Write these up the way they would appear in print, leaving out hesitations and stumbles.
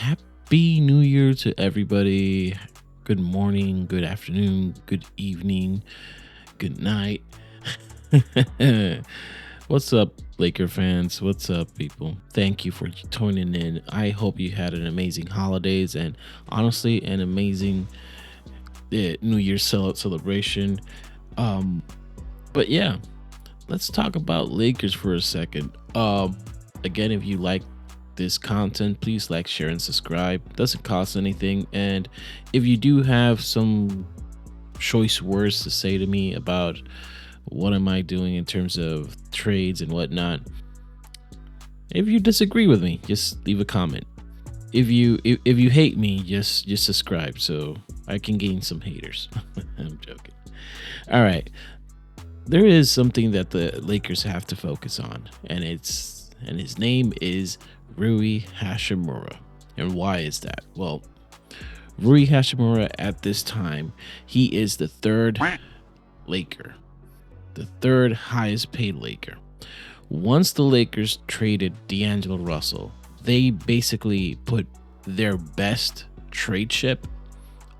Happy New Year to everybody. Good morning, good afternoon, good evening, good night. What's up, Laker fans? What's up, people? Thank you for tuning in. I hope you had an amazing holidays and honestly, an amazing New Year's celebration. Um, but yeah, let's talk about Lakers for a second. Again, if you like this content, please like, share, and subscribe. Doesn't cost anything. And if you do have some choice words to say to me about what am I doing in terms of trades and whatnot, if you disagree with me, just leave a comment. If you hate me, just subscribe so I can gain some haters. I'm joking. All right. There is something that the Lakers have to focus on, and his name is Rui Hachimura. And why is that? Well, Rui Hachimura at this time, he is the third Laker, the third highest paid Laker. Once the Lakers traded D'Angelo Russell, they basically put their best trade chip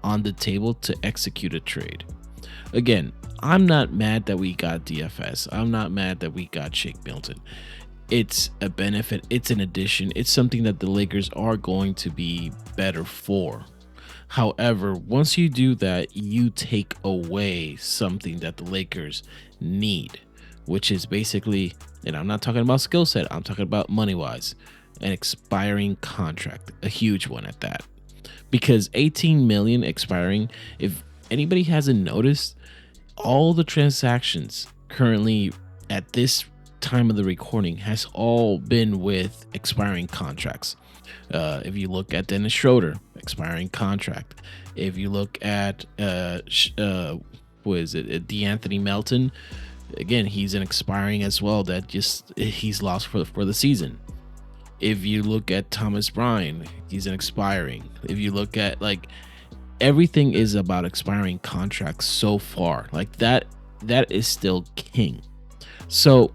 on the table to execute a trade. Again, I'm not mad that we got DFS. I'm not mad that we got Shake Milton. It's a benefit. It's an addition. It's something that the Lakers are going to be better for. However, once you do that, you take away something that the Lakers need, which is basically, and I'm not talking about skill set, I'm talking about money-wise, an expiring contract, a huge one at that. Because 18 million expiring, if anybody hasn't noticed, all the transactions currently at this time of the recording has all been with expiring contracts. If you look at Dennis Schroeder, expiring contract. If you look at D'Anthony Melton, again, he's an expiring as well. That just he's lost for the season. If you look at Thomas Bryant, he's an expiring. If you look at everything is about expiring contracts so far. Like that is still king. So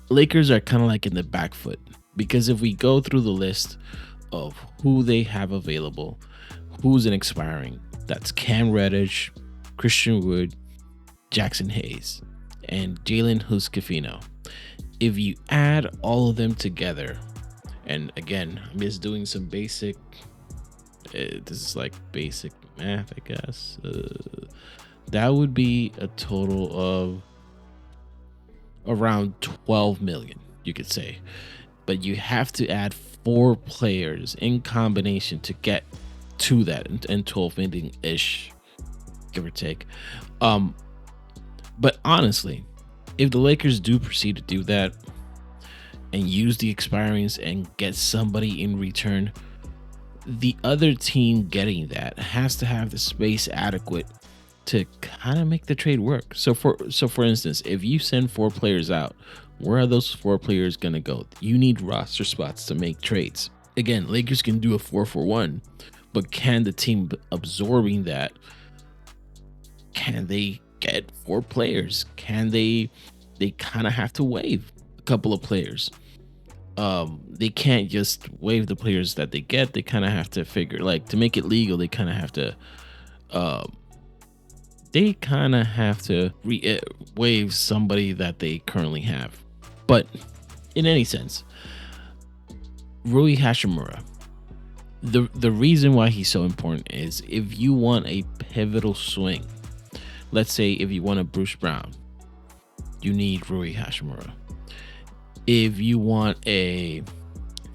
Lakers are kind of like in the back foot, because if we go through the list of who they have available, who's an expiring, that's Cam Reddish, Christian Wood, Jackson Hayes, and Jalen Houskefino. If you add all of them together, and again, I'm just doing some basic, this is like basic math, I guess. That would be a total of around 12 million, you could say. But you have to add 4 players in combination to get to that, and 12 million ish, give or take. But honestly, if the Lakers do proceed to do that and use the expirings and get somebody in return, the other team getting that has to have the space adequate to kind of make the trade work. So for instance, if you send 4 players out, where are those 4 players going to go? You need roster spots to make trades. Again, Lakers can do a 4-for-1, but can the team absorbing that, can they get 4 players? Can they kind of have to waive a couple of players. They can't just waive the players that they get. They kind of have to figure, to make it legal, they kind of have to waive somebody that they currently have. But in any sense, Rui Hachimura, the reason why he's so important is if you want a pivotal swing, let's say if you want a Bruce Brown, you need Rui Hachimura. If you want a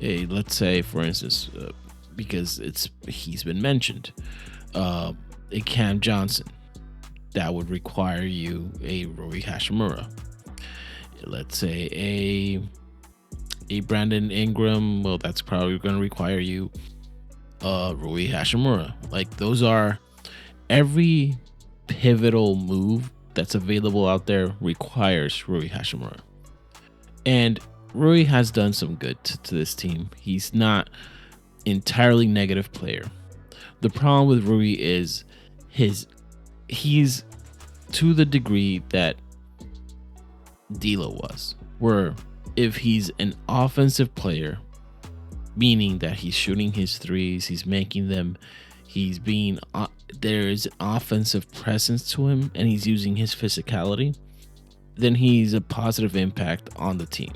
let's say, for instance, because he's been mentioned, a Cam Johnson, that would require you a Rui Hachimura. Let's say a Brandon Ingram, well, that's probably going to require you Rui Hachimura. Those are, every pivotal move that's available out there requires Rui Hachimura. And Rui has done some good to this team. He's not entirely negative player. The problem with Rui is he's to the degree that D'Lo was, where if he's an offensive player, meaning that he's shooting his threes, he's making them, he's being, there is an offensive presence to him, and he's using his physicality, then he's a positive impact on the team.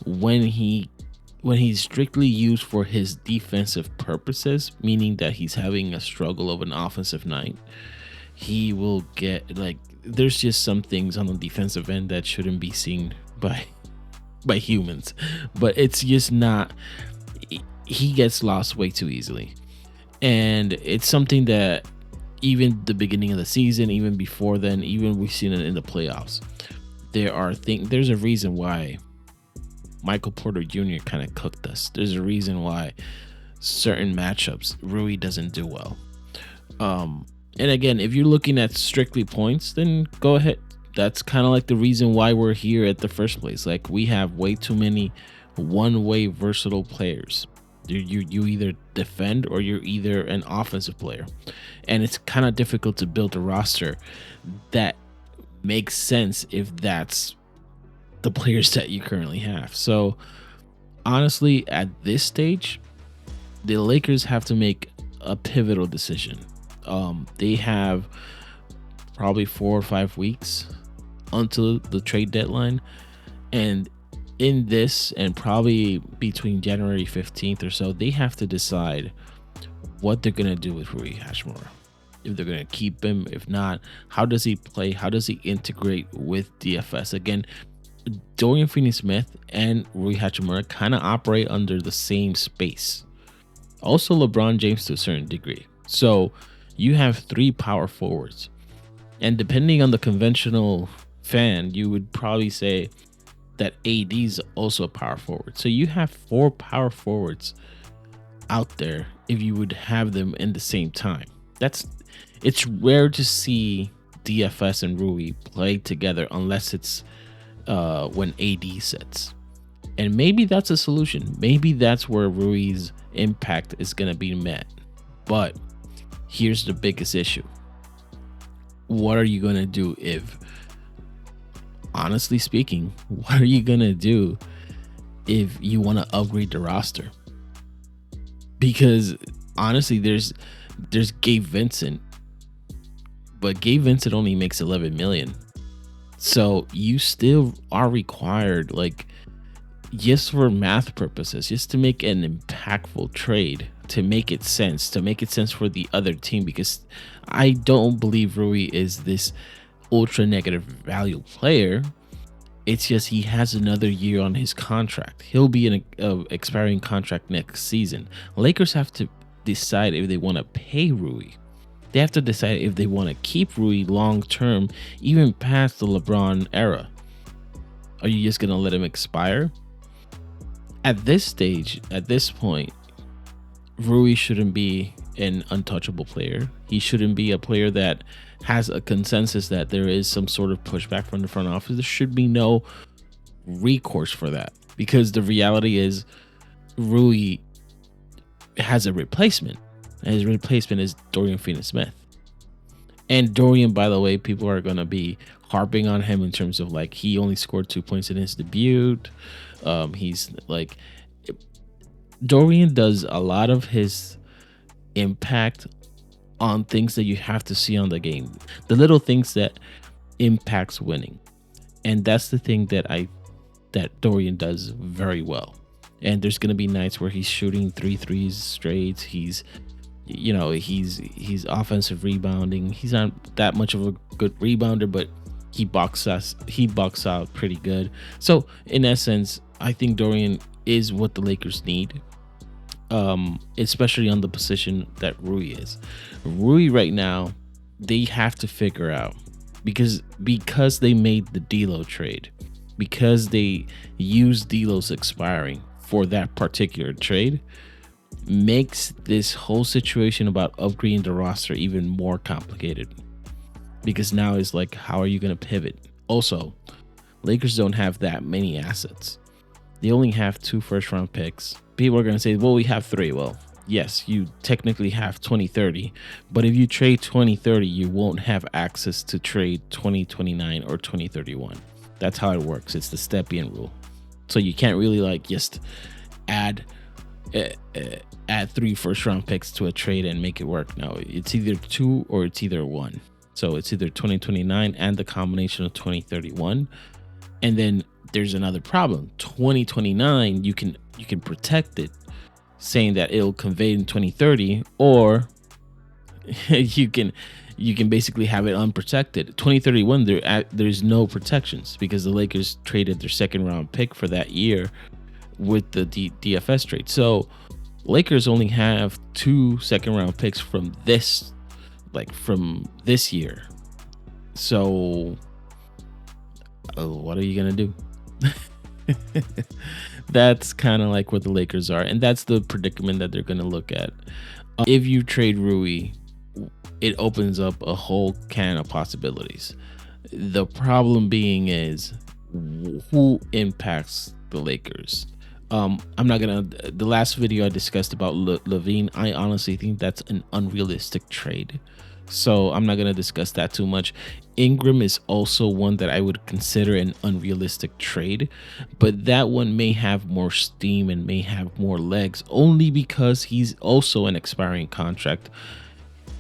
When he's strictly used for his defensive purposes, meaning that he's having a struggle of an offensive night, he will get like, there's just some things on the defensive end that shouldn't be seen by humans, but it's just not, he gets lost way too easily. And it's something that even the beginning of the season, even before then, even we've seen it in the playoffs, there's a reason why Michael Porter Jr. kind of cooked us. There's a reason why certain matchups Rui doesn't do well. And again, if you're looking at strictly points, then go ahead. That's kind of like the reason why we're here at the first place. Like, we have way too many one-way versatile players. You either defend or you're either an offensive player, and it's kind of difficult to build a roster that makes sense if that's the players that you currently have. So honestly, at this stage, the Lakers have to make a pivotal decision. They have probably 4 or 5 weeks until the trade deadline, and in this, and probably between January 15th or so, they have to decide what they're gonna do with Rui Hachimura. If they're gonna keep him, if not, how does he play? How does he integrate with DFS? Again, Dorian Finney-Smith and Rui Hachimura kind of operate under the same space. Also, LeBron James to a certain degree. So you have 3 power forwards, and depending on the conventional fan, you would probably say that AD is also a power forward. So you have 4 power forwards out there if you would have them in the same time. It's rare to see DFS and Rui play together unless it's when AD sits. And maybe that's a solution. Maybe that's where Rui's impact is going to be met. But here's the biggest issue. What are you going to do if, honestly speaking, what are you going to do if you want to upgrade the roster? Because honestly, there's Gabe Vincent, but Gabe Vincent only makes 11 million. So you still are required, like, just for math purposes, just to make an impactful trade, to make it sense for the other team, because I don't believe Rui is this ultra negative value player. It's just he has another year on his contract. He'll be in an expiring contract next season. Lakers have to decide if they want to pay Rui. They have to decide if they want to keep Rui long term, even past the LeBron era. Are you just going to let him expire? At this stage, at this point, Rui shouldn't be an untouchable player. He shouldn't be a player that has a consensus that there is some sort of pushback from the front office. There should be no recourse for that, because the reality is Rui has a replacement. And his replacement is Dorian Finney-Smith. And Dorian, by the way, people are going to be harping on him in terms of, like, he only scored 2 points in his debut. He's like, Dorian does a lot of his impact on things that you have to see on the game, the little things that impacts winning. And that's the thing that Dorian does very well. And there's going to be nights where he's shooting 3 threes straight. He's offensive rebounding. He's not that much of a good rebounder, but he boxes out pretty good. So in essence, I think Dorian is what the Lakers need, especially on the position that Rui is. Rui right now, they have to figure out, because they made the D'Lo trade, because they used D'Lo's expiring for that particular trade, makes this whole situation about upgrading the roster even more complicated. Because now it's like, how are you going to pivot? Also, Lakers don't have that many assets. They only have 2 first-round picks. People are going to say, well, we have 3. Well, yes, you technically have 2030, but if you trade 2030, you won't have access to trade 2029 or 2031. That's how it works. It's the Stepien rule. So you can't really, like, just add add 3 first round picks to a trade and make it work. No, it's either 2 or it's either 1. So it's either 2029 and the combination of 2031. And then there's another problem. 2029, you can protect it, saying that it'll convey in 2030, or you can basically have it unprotected. 2031, there's no protections because the Lakers traded their second round pick for that year with the DFS trade. So Lakers only have 2 second round picks from this year. So what are you gonna do? That's kind of like what the Lakers are, and that's the predicament that they're gonna look at. If you trade Rui, it opens up a whole can of possibilities. The problem being is who impacts the Lakers. I'm not gonna. The last video I discussed about Levine, I honestly think that's an unrealistic trade, so I'm not gonna discuss that too much. Ingram is also one that I would consider an unrealistic trade, but that one may have more steam and may have more legs only because he's also an expiring contract.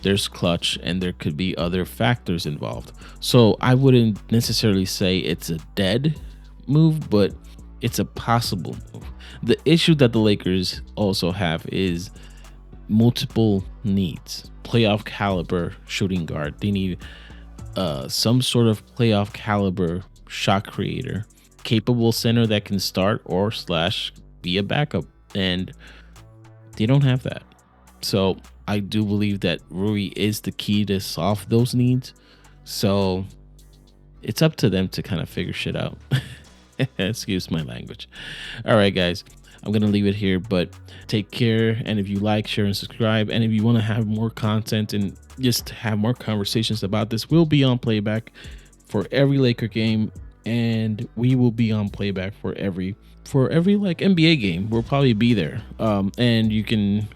There's clutch and there could be other factors involved. So I wouldn't necessarily say it's a dead move, but it's a possible move. The issue that the Lakers also have is multiple needs. Playoff caliber shooting guard. They need some sort of playoff caliber shot creator, capable center that can start or / be a backup, and they don't have that. So I do believe that Rui is the key to solve those needs. So it's up to them to kind of figure shit out. Excuse my language. All right, guys, I'm going to leave it here, but take care. And if you like, share, and subscribe. And if you want to have more content and just have more conversations about this, we'll be on playback for every Laker game. And we will be on playback for every like NBA game. We'll probably be there. And you can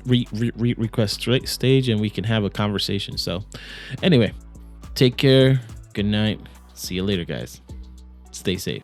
request stage and we can have a conversation. So anyway, take care. Good night. See you later, guys. Stay safe.